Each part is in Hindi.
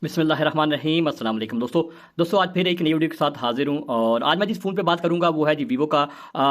बिस्मिल्लाहिर्रहमानिर्रहीम अस्सलाम वालेकुम दोस्तों आज फिर एक नई वीडियो के साथ हाजिर हूँ। और आज मैं जिस फ़ोन पे बात करूँगा वो है जी वीवो का।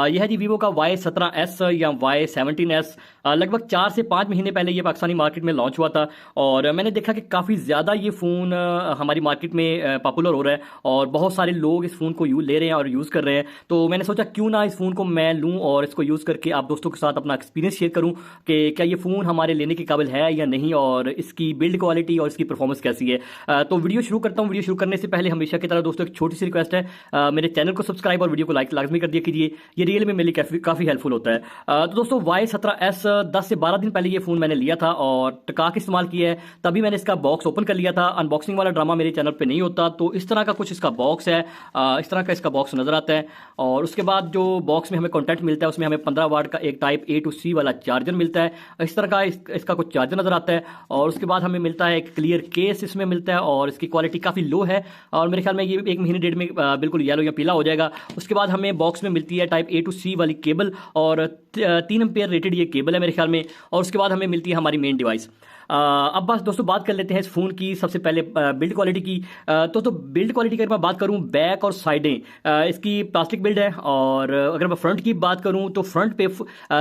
यह है जी वीवो का Y17s या Y17s। लगभग 4 से 5 महीने पहले ये पाकिस्तानी मार्केट में लॉन्च हुआ था और मैंने देखा कि काफ़ी ज़्यादा ये फ़ोन हमारी मार्केट में पॉपुलर हो रहा है और बहुत सारे लोग इस फ़ोन को ले रहे हैं और यूज़ कर रहे हैं। तो मैंने सोचा क्यों ना इस फ़ोन को मैं लूँ और इसको यूज़ करके आप दोस्तों के साथ अपना एक्सपीरियंस शेयर करूँ कि क्या ये फ़ोन हमारे लेने के काबिल है या नहीं और इसकी बिल्ड क्वालिटी और इसकी परफॉर्मेंस कैसी है। तो वीडियो शुरू करता हूँ। वीडियो शुरू करने से पहले हमेशा की तरह दोस्तों एक छोटी सी रिक्वेस्ट है, मेरे चैनल को सब्सक्राइब और वीडियो को लाइक लाजमी कर दिया कीजिए। ये रियल में मेरे लिए काफ़ी हेल्पफुल होता है। तो दोस्तों Y17s 10 से 12 दिन पहले ये फ़ोन मैंने लिया था और टका के इस्तेमाल किया है। तभी मैंने इसका बॉक्स ओपन कर लिया था। अनबॉक्सिंग वाला ड्रामा मेरे चैनल पर नहीं होता, तो इस तरह का कुछ इसका बॉक्स है। इस तरह का इसका बॉक्स नज़र आता है और उसके बाद जो बॉक्स में हमें कंटेंट मिलता है उसमें हमें 15 वाट का एक टाइप A to C वाला चार्जर मिलता है। इस तरह का इसका कुछ चार्जर नज़र आता है और उसके बाद हमें मिलता है एक क्लियर केस इसमें मिलता है और इसकी क्वालिटी काफ़ी लो है और मेरे ख्याल में ये 1 महीने डेढ़ में बिल्कुल येलो या पीला हो जाएगा। उसके बाद हमें बॉक्स में मिलती है टाइप A to C वाली केबल और 3 एम्पेयर रेटेड ये केबल है मेरे ख्याल में। और उसके बाद हमें मिलती है हमारी मेन डिवाइस। अब बस दोस्तों बात कर लेते हैं इस फ़ोन की। सबसे पहले बिल्ड क्वालिटी की। तो बिल्ड क्वालिटी की अगर मैं बात करूं, बैक और साइडें इसकी प्लास्टिक बिल्ड है। और अगर मैं फ्रंट की बात करूं तो फ्रंट पे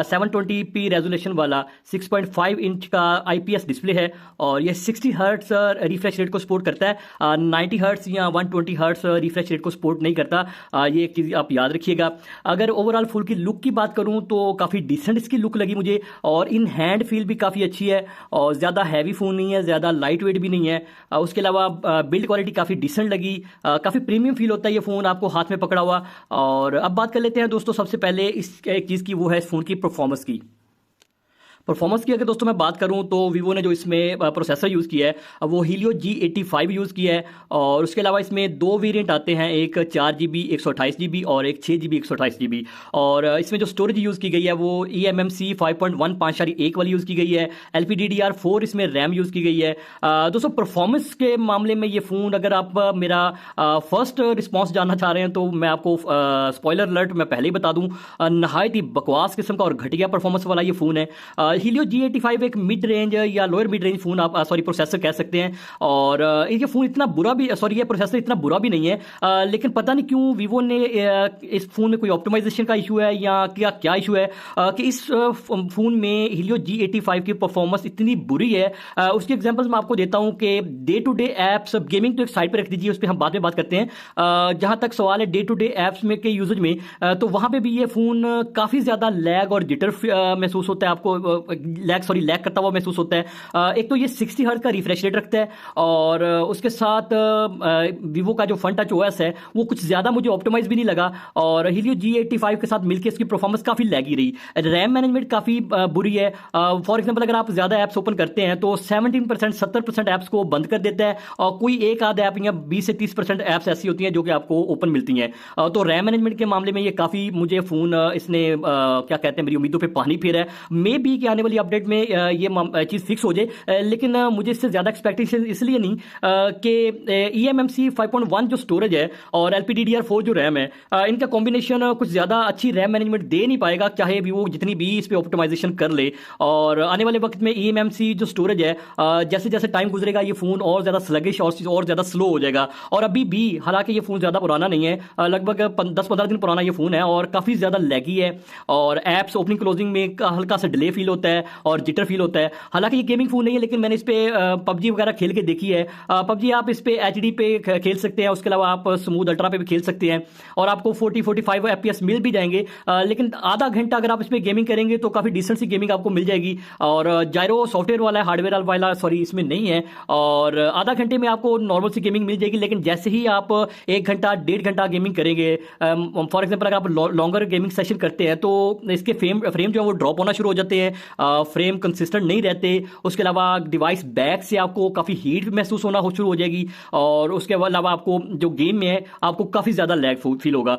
720p रेजोल्यूशन वाला 6.5 इंच का IPS डिस्प्ले है और यह 60 हर्ट्स रिफ्रेश रेट को सपोर्ट करता है। 90 हर्ट्स या 120 हर्ट्स रिफ्रेश रेट को सपोर्ट नहीं करता। ये एक चीज़ आप याद रखिएगा। अगर ओवरऑल फुल की लुक की बात करूं तो काफ़ी डिसेंट इसकी लुक लगी मुझे और इन हैंड फील भी काफ़ी अच्छी है और ज़्यादा हैवी फ़ोन नहीं है, ज़्यादा लाइट वेट भी नहीं है। उसके अलावा बिल्ड क्वालिटी काफ़ी डिसेंट लगी। काफ़ी प्रीमियम फील होता है ये फ़ोन आपको हाथ में पकड़ा हुआ। और अब बात कर लेते हैं दोस्तों सबसे पहले इस एक चीज़ की, वो है इस फ़ोन की परफॉर्मेंस की। परफॉर्मेंस की अगर दोस्तों मैं बात करूं तो वीवो ने जो इसमें प्रोसेसर यूज़ किया है वो हीलियो G85 यूज़ किया है। और उसके अलावा इसमें 2 वेरिएंट आते हैं, एक 4GB 128GB और एक 6GB 128GB। और इसमें जो स्टोरेज यूज़ की गई है वो eMMC 5.1 5.1 वाली यूज़ की गई है। LPDDR4 इसमें रैम यूज़ की गई है। दोस्तों परफॉर्मेंस के मामले में ये फ़ोन, अगर आप मेरा फर्स्ट रिस्पॉन्स जानना चाह रहे हैं तो मैं आपको स्पॉइलर अलर्ट मैं पहले ही बता दूँ, नहायत ही बकवास किस्म का और घटिया परफॉर्मेंस वाला ये फ़ोन है। हीलियो G85 एक मिड रेंज या लोअर मिड रेंज फ़ोन आप प्रोसेसर कह सकते हैं। और ये फ़ोन इतना बुरा भी ये प्रोसेसर इतना बुरा भी नहीं है। लेकिन पता नहीं क्यों वीवो ने इस फ़ोन में कोई ऑप्टिमाइजेशन का इशू है या क्या इशू है कि इस फ़ोन में हीलियो G85 की परफॉर्मेंस इतनी बुरी है। उसके एग्जांपल्स मैं आपको देता हूँ कि day to day apps, gaming तो एक साइड पर रख दीजिए, उस पर हम बाद में बात करते हैं। जहाँ तक सवाल है डे टू डे ऐप्स में के यूजेज में, तो वहाँ पे भी ये फ़ोन काफ़ी ज़्यादा लैग और जिटर महसूस होता है आपको, लैग करता हुआ महसूस होता है। एक तो ये 60 हर्ट्ज का रिफ्रेश रेट रखता है और उसके साथ वीवो का जो फ्रंट टच OS है वो कुछ ज़्यादा मुझे ऑप्टिमाइज भी नहीं लगा। और हीलियो G85 के साथ मिलकर इसकी परफॉर्मेंस काफ़ी लैगी रही। रैम मैनेजमेंट काफ़ी बुरी है। फॉर एग्जाम्पल अगर आप ज़्यादा ऐप्स ओपन करते हैं तो 17% 70% ऐप्स को बंद कर देता है और कोई एक आध ऐप या 20 से 30% ऐप्स ऐसी होती हैं जो कि आपको ओपन मिलती हैं। तो रैम मैनेजमेंट के मामले में ये काफ़ी मुझे फ़ोन इसने क्या कहते हैं, मेरी उम्मीदों पर पानी फेरा है। मे बी कि आने वाली अपडेट में ये चीज़ फिक्स हो जाए, लेकिन मुझे इससे ज़्यादा एक्सपेक्टेशन इसलिए नहीं कि eMMC 5.1 जो स्टोरेज है और LPDDR4 जो रैम है, इनका कॉम्बिनेशन कुछ ज़्यादा अच्छी रैम मैनेजमेंट दे नहीं पाएगा, चाहे भी वो जितनी भी इस पर ऑप्टिमाइजेशन कर ले। और आने वाले वक्त में eMMC जो स्टोरेज है, जैसे जैसे टाइम गुजरेगा ये फ़ोन और ज़्यादा स्लगिश और ज़्यादा स्लो हो जाएगा। और अभी भी हालांकि ये फ़ोन ज़्यादा पुराना नहीं है, लगभग 10-15 दिन पुराना ये फ़ोन है और काफ़ी ज़्यादा लैगी है और ऐप्स ओपनिंग क्लोजिंग में हल्का सा डिले फील होता है और जिटर फील होता है। हालांकि ये गेमिंग फोन नहीं है, लेकिन मैंने इस पे PUBG वगैरह खेल के देखी है। PUBG आप इस पे HD पे खेल सकते हैं, उसके अलावा आप स्मूथ अल्ट्रा पे भी खेल सकते हैं और आपको 40-45 FPS मिल भी जाएंगे। लेकिन आधा घंटा अगर आप इस पे गेमिंग करेंगे तो काफ़ी डिसेंट सी गेमिंग आपको मिल जाएगी। और जायरो सॉफ्टवेयर वाला है, हार्डवेयर वाला इसमें नहीं है। और आधा घंटे में आपको नॉर्मल सी गेमिंग मिल जाएगी। लेकिन जैसे ही आप 1 घंटा 1.5 घंटा गेमिंग करेंगे, फॉर एग्जाम्पल अगर आप लॉन्गर गेमिंग सेशन करते हैं तो इसके फ्रेम जो है वो ड्रॉप होना शुरू हो जाते हैं, फ्रेम कंसिस्टेंट नहीं रहते। उसके अलावा डिवाइस बैक से आपको काफ़ी हीट महसूस होना शुरू हो जाएगी और उसके अलावा आपको जो गेम में है आपको काफ़ी ज़्यादा लैग फील होगा।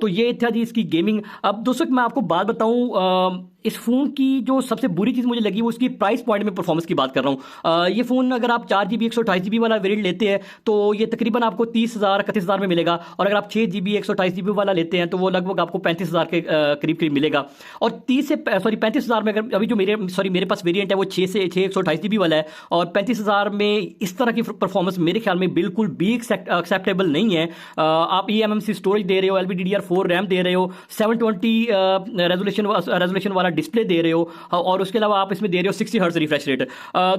तो ये था जी इसकी गेमिंग। अब दोस्तों मैं आपको बात बताऊं, इस फ़ोन की जो सबसे बुरी चीज़ मुझे लगी वो उसकी प्राइस पॉइंट में परफॉर्मेंस की बात कर रहा हूँ। ये फ़ोन अगर आप 4 GB 128 GB वाला वेरिएंट लेते हैं तो ये तकरीबन आपको 30,000 31,000 में मिलेगा, और अगर आप 6 GB 128 GB वाला लेते हैं तो वो लगभग आपको 35,000 के करीब करीब मिलेगा। और 35,000 में अगर अभी जो मेरे पास वेरिएंट है वो 128 GB वाला है, और 35,000 में इस तरह की परफॉर्मेंस मेरे ख्याल में बिल्कुल भी एक्सेप्टेबल नहीं है। आप eMMC स्टोरेज दे रहे हो, LPDDR4 रैम दे रहे हो, 720 रेजोल्यूशन वाला डिस्प्ले दे रहे हो, और उसके अलावा आप इसमें दे रहे हो 60 हर्ट्ज रिफ्रेश रेट।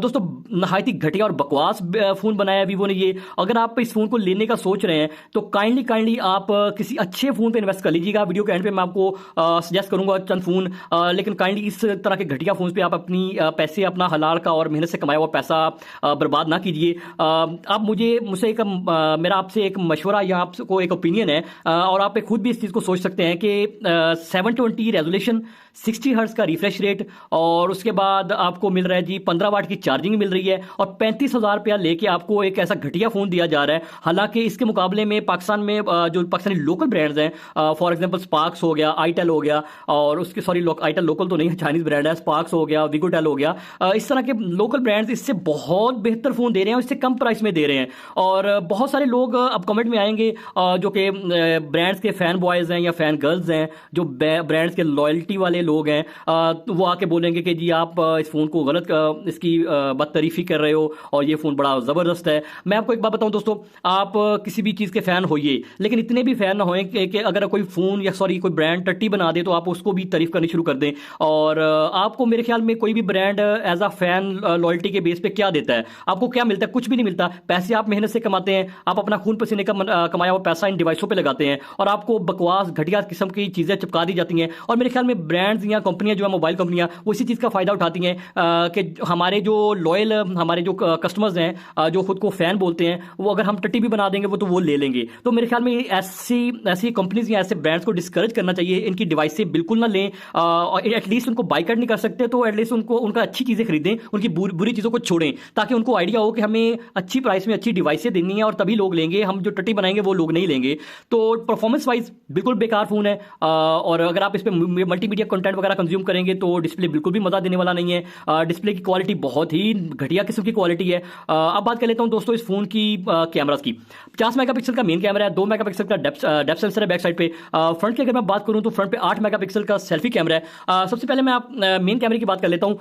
दोस्तों नहायत ही घटिया और बकवास फ़ोन बनाया वीवो ने ये। अगर आप इस फ़ोन को लेने का सोच रहे हैं तो काइंडली आप किसी अच्छे फ़ोन पे इन्वेस्ट कर लीजिएगा। वीडियो के एंड पे मैं आपको सजेस्ट करूंगा चंद फ़ोन, लेकिन काइंडली इस तरह के घटिया फ़ोन पे आप अपनी पैसे, अपना हलाल का और मेहनत से कमाया हुआ पैसा बर्बाद ना कीजिए। आप मुझसे एक मेरा आपसे एक मशवरा या आपको एक ओपिनियन है, और आप खुद भी इस चीज़ को सोच सकते हैं कि 720 रेजोल्यूशन, 60 हर्ट्ज का रिफ्रेश रेट, और उसके बाद आपको मिल रहा है जी 15 वाट की चार्जिंग मिल रही है, और 35,000 रुपया लेके आपको एक ऐसा घटिया फ़ोन दिया जा रहा है। हालांकि इसके मुकाबले में पाकिस्तान में जो पाकिस्तानी लोकल ब्रांड्स हैं, फॉर एग्जांपल स्पार्क्स हो गया, आईटेल हो गया, और उसके आईटेल लोकल तो नहीं है, चाइनीज़ ब्रांड है, स्पार्क्स हो गया, विगोटेल हो गया, इस तरह के लोकल ब्रांड्स इससे बहुत बेहतर फ़ोन दे रहे हैं, इससे कम प्राइस में दे रहे हैं। और बहुत सारे लोग अब कमेंट में आएंगे जो कि ब्रांड्स के फ़ैन बॉयज़ हैं या फ़ैन गर्ल्स हैं, जो ब्रांड्स के लॉयल्टी वाले लोग हैं, तो वो आके बोलेंगे कि जी आप इस फ़ोन को गलत इसकी बदतरीफ़ी कर रहे हो और ये फ़ोन बड़ा ज़बरदस्त है। मैं आपको एक बात बताऊं दोस्तों, आप किसी भी चीज़ के फ़ैन होइए, लेकिन इतने भी फ़ैन ना होएं कि अगर कोई फ़ोन या कोई ब्रांड टट्टी बना दे तो आप उसको भी तारीफ़ करनी शुरू कर दें। और आपको मेरे ख्याल में कोई भी brand as a fan loyalty के बेस पे क्या देता है, आपको क्या मिलता है? कुछ भी नहीं मिलता। पैसे आप मेहनत से कमाते हैं, आप अपना खून पसीने का कमाया हुआ पैसा इन डिवाइसों पे लगाते हैं, और आपको बकवास घटिया किस्म की चीज़ें चिपका दी जाती हैं। और मेरे ख्याल में ब्रांड्स या कंपनियां जो है, मोबाइल कंपनियां, वो इसी चीज़ का फ़ायदा उठाती हैं कि हमारे जो लॉयल, हमारे जो कस्टमर्स हैं, जो खुद को फ़ैन बोलते हैं, वो अगर हम टट्टी भी बना देंगे वो तो वो ले लेंगे। तो मेरे ख्याल में ऐसी कंपनीज या ऐसे ब्रांड्स को डिस्करेज करना चाहिए। इनकी डिवाइस से बिल्कुल ना लें, और एटलीस्ट उनको बाइकआउट नहीं कर सकते तो एटलीस्ट उनका अच्छी चीज़ें खरीदें, उनकी बुरी चीज़ों को छोड़ें, ताकि उनको आइडिया हो कि हमें अच्छी प्राइस में अच्छी डिवाइसें देनी है और तभी लोग लेंगे, हम जो टट्टी बनाएंगे वो लोग नहीं लेंगे। तो परफॉर्मेंस वाइज बिल्कुल बेकार फ़ोन है, और अगर आप इस पर मल्टीमीडिया कंटेंट वगैरह कंज्यूम करेंगे तो डिस्प्ले बिल्कुल भी मज़ा देने वाला नहीं है। डिस्प्ले की क्वालिटी बहुत ही घटिया किस्म की क्वालिटी है। अब बात कर लेता हूं दोस्तों इस फोन की कैमरास की। 50 मेगापिक्सल का मेन कैमरा है, 2 मेगापिक्सल का डेप्थ सेंसर है बैक साइड पे। फ्रंट की अगर मैं बात करूं तो फ्रंट पे 8 मेगापिक्सल का सेल्फी कैमरा है। सबसे पहले मैं मेन कैमरे की बात कर लेता हूं।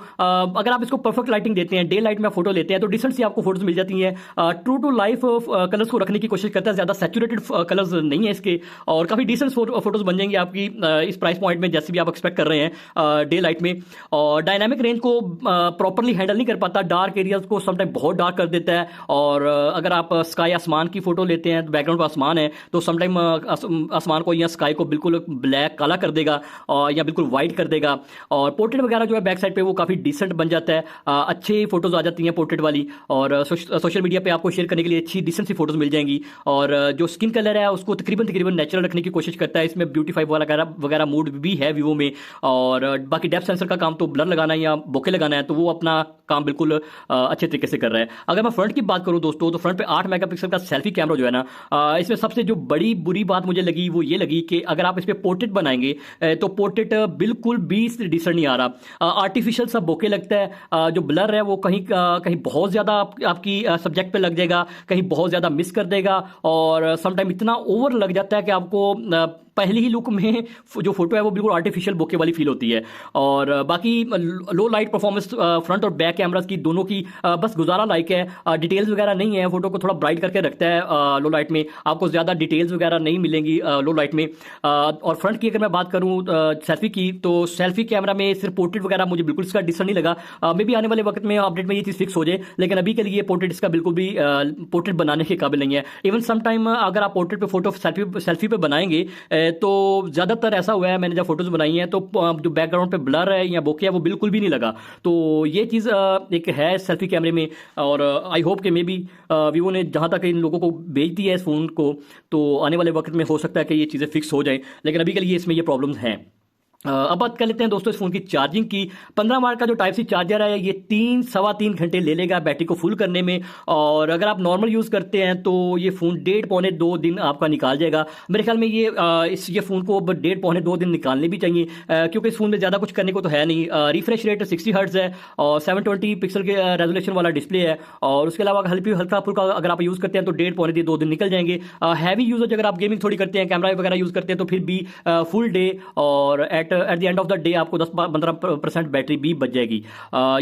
अगर आप इसको परफेक्ट लाइटिंग देते हैं, डे लाइट में फोटो लेते हैं तो डिसेंट सी आपको फोटोज मिल जाती हैं। ट्रू टू लाइफ कलर्स को रखने की कोशिश करता है, ज़्यादा सैचुरेटेड कलर्स नहीं है इसके, और काफ़ी डिसेंट फोटोज बन जाएंगी आपकी इस प्राइस पॉइंट में, जैसे भी आप एक्सपेक्ट कर रहे हैं डे लाइट में। और डायनामिक रेंज को प्रॉपरली हैंडल नहीं कर पाता, डार्क एरियाज को समटाइम बहुत डार्क कर देता है। और अगर आप स्काई आसमान की फोटो लेते हैं, बैकग्राउंड पर आसमान है, तो समटाइम आसमान को या स्काई को बिल्कुल ब्लैक काला कर देगा, और या बिल्कुल वाइट कर देगा। और पोर्ट्रेट वगैरह जो है बैक साइड पे वो काफ़ी डिसेंट बन जाता है, अच्छी फोटोज आ जाती हैं पोर्ट्रेट वाली, और सोशल मीडिया पे आपको शेयर करने के लिए अच्छी डिसेंट सी फोटोज मिल जाएंगी। और जो स्किन कलर है उसको तकरीबन नेचुरल रखने की कोशिश करता है। इसमें ब्यूटीफाई वगैरह मोड भी है वीवो में। और बाकी डेप्थ सेंसर का काम तो ब्लर लगाना है या बोके लगाना है, तो वो अपना काम बिल्कुल अच्छे तरीके से कर रहा है। अगर मैं फ्रंट की बात करूं दोस्तों, तो फ्रंट पे 8 मेगापिक्सल का सेल्फी कैमरा जो है ना, इसमें सबसे जो बड़ी बुरी बात मुझे लगी वो ये लगी कि अगर आप इस पे पोर्ट्रेट बनाएंगे तो पोर्ट्रेट बिल्कुल भी डिसेंट नहीं आ रहा, आर्टिफिशियल सा बोके लगता है। जो ब्लर है वो कहीं कहीं बहुत ज़्यादा आपकी सब्जेक्ट पे लग जाएगा, कहीं बहुत ज़्यादा मिस कर देगा, और समटाइम इतना ओवर लग जाता है कि आपको पहली ही लुक में जो फोटो है वो बिल्कुल आर्टिफिशियल बोके वाली फील होती है। और बाकी लो लाइट परफॉर्मेंस फ्रंट और बैक कैमरास की दोनों की बस गुजारा लाइक है, डिटेल्स वगैरह नहीं है, फोटो को थोड़ा ब्राइट करके रखता है लो लाइट में, आपको ज़्यादा डिटेल्स वगैरह नहीं मिलेंगी लो लाइट में। और फ्रंट की अगर मैं बात करूँ सेल्फी की, तो सेल्फी कैमरा में सिर्फ पोर्ट्रेट वगैरह मुझे बिल्कुल इसका डिसेंट नहीं लगा। मे बी आने वाले वक्त में अपडेट में ये चीज़ फिक्स हो जाए, लेकिन अभी के लिए पोर्ट्रेट इसका बिल्कुल भी पोर्ट्रेट बनाने के काबिल नहीं है। इवन समटाइम अगर आप पोर्ट्रेट पे फोटो सेल्फी पे बनाएंगे तो ज़्यादातर ऐसा हुआ है, मैंने जब फोटोज़ बनाई हैं तो जो बैकग्राउंड पे ब्लर है या बोके है वो बिल्कुल भी नहीं लगा। तो ये चीज़ एक है सेल्फी कैमरे में, और आई होप कि मे बी वीवो ने जहाँ तक इन लोगों को बेच दी है इस फ़ोन को, तो आने वाले वक्त में हो सकता है कि ये चीज़ें फिक्स हो जाए, लेकिन अभी के लिए इसमें ये प्रॉब्लम्स हैं। अब बात कर लेते हैं दोस्तों इस फ़ोन की चार्जिंग की। 15 वाट का जो टाइप सी चार्जर है ये 3 सवा 3 घंटे ले लेगा बैटरी को फुल करने में। और अगर आप नॉर्मल यूज़ करते हैं तो ये फ़ोन 1.5 पौने 2 दिन आपका निकाल जाएगा। मेरे ख्याल में ये फ़ोन को अब 1.5 पौने 2 दिन निकालने भी चाहिए, क्योंकि इस फ़ोन में ज़्यादा कुछ करने को तो है नहीं। रिफ्रेश रेट 60 हर्ट्ज़ है और 720 पिक्सल के रेजोल्यूशन वाला डिस्प्ले है। और उसके अलावा हल्का फुल्का अगर आप यूज़ करते हैं तो 1.5 पौने 2 दिन निकल जाएंगे। हैवी यूज़र अगर आप गेमिंग थोड़ी करते हैं, कैमरा वगैरह यूज़ करते हैं, तो फिर भी फुल डे और at the end of the day आपको 10-15% बैटरी भी बच जाएगी।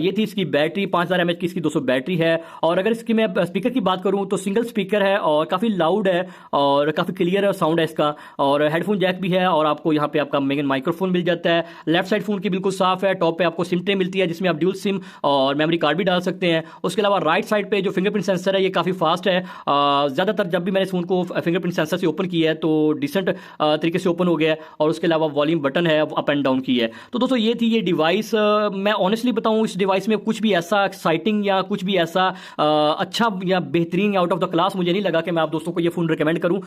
ये थी इसकी बैटरी, 5000 mAh की इसकी 200 बैटरी है। और अगर इसकी मैं स्पीकर की बात करूं तो सिंगल स्पीकर है और काफ़ी लाउड है और काफ़ी क्लियर साउंड है इसका। और हेडफोन जैक भी है और आपको यहाँ पे आपका मेन माइक्रोफोन मिल जाता है। लेफ्ट साइड फोन की बिल्कुल साफ है। टॉप पे आपको सिम ट्रे मिलती है जिसमें आप ड्यूल सिम और मेमोरी कार्ड भी डाल सकते हैं। उसके अलावा राइट साइड पे जो फिंगरप्रिंट सेंसर है ये काफ़ी फास्ट है। ज़्यादातर जब भी मैंने इस फोन को फिंगरप्रिंट सेंसर से ओपन किया है तो डिसेंट तरीके से ओपन हो गया है। और उसके अलावा वॉल्यूम बटन है अप एंड डाउन की है। तो दोस्तों ये थी ये डिवाइस। मैं ऑनेस्टली बताऊं इस डिवाइस में कुछ भी ऐसा एक्साइटिंग या कुछ भी ऐसा अच्छा या बेहतरीन या आउट ऑफ द क्लास मुझे नहीं लगा कि मैं आप दोस्तों को ये फ़ोन रिकमेंड करूं।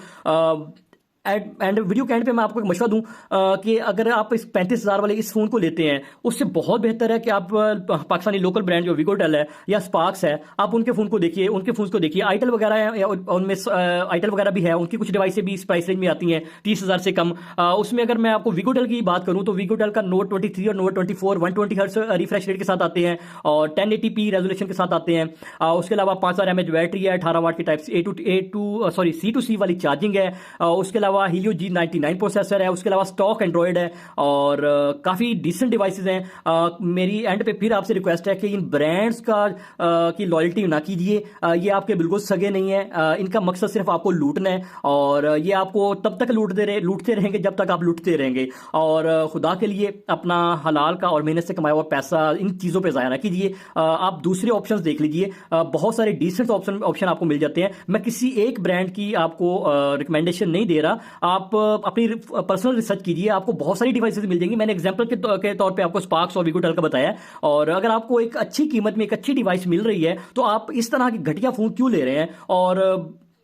एंड वीडियो के एंड पे मैं आपको एक मशवरा दूं कि अगर आप इस 35,000 वाले इस फ़ोन को लेते हैं उससे बहुत बेहतर है कि आप पाकिस्तानी लोकल ब्रांड जो विगोटेल है या स्पार्क्स है आप उनके फ़ोन को देखिए, उनके फ़ोन को देखिए। आईटेल वगैरह है या उनमें आईटेल वगैरह भी है, उनकी कुछ डिवाइसें भी इस प्राइस रेंज में आती हैं 30,000 से कम। उसमें अगर मैं आपको विगोटेल की बात करूँ तो विगोटेल का नोट 23 और नोट 24 120 हर्ट्ज रिफ्रेश रेट के साथ आते हैं और 1080p रेजोल्यूशन के साथ आते हैं। उसके अलावा 5000 mAh बैटरी है, 18 वाट की टाइप C2C वाली चार्जिंग है। उसके अलावा हीलियो G99 प्रोसेसर है। उसके अलावा स्टॉक एंड्रॉयड है और काफ़ी डिसेंट डिवाइसेस हैं। मेरी एंड पे फिर आपसे रिक्वेस्ट है कि इन ब्रांड्स की लॉयल्टी ना कीजिए। ये आपके बिल्कुल सगे नहीं है। इनका मकसद सिर्फ आपको लूटना है और ये आपको तब तक लूटते रहेंगे जब तक आप लूटते रहेंगे। और खुदा के लिए अपना हलाल का और मेहनत से कमाया हुआ पैसा इन चीज़ों पे ज़ाया ना कीजिए। आप दूसरे ऑप्शंस देख लीजिए, बहुत सारे डिसेंट ऑप्शन आपको मिल जाते हैं। मैं किसी एक ब्रांड की आपको रिकमेंडेशन नहीं दे रहा, आप अपनी पर्सनल रिसर्च कीजिए, आपको बहुत सारी डिवाइसेस मिल जाएंगी। मैंने एग्जांपल के तौर पे आपको स्पार्क्स और विगोटेल का बताया। और अगर आपको एक अच्छी कीमत में एक अच्छी डिवाइस मिल रही है तो आप इस तरह के घटिया फोन क्यों ले रहे हैं? और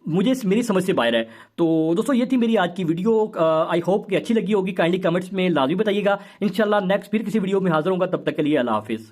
मुझे मेरी समझ से बाहर है। तो दोस्तों ये थी मेरी आज की वीडियो। आई होप कि अच्छी लगी होगी। काइंडली कमेंट्स में लाजमी बताइएगा। इंशाल्लाह नेक्स्ट फिर किसी वीडियो में हाजिर होगा। तब तक के लिए अल्लाह हाफिज़।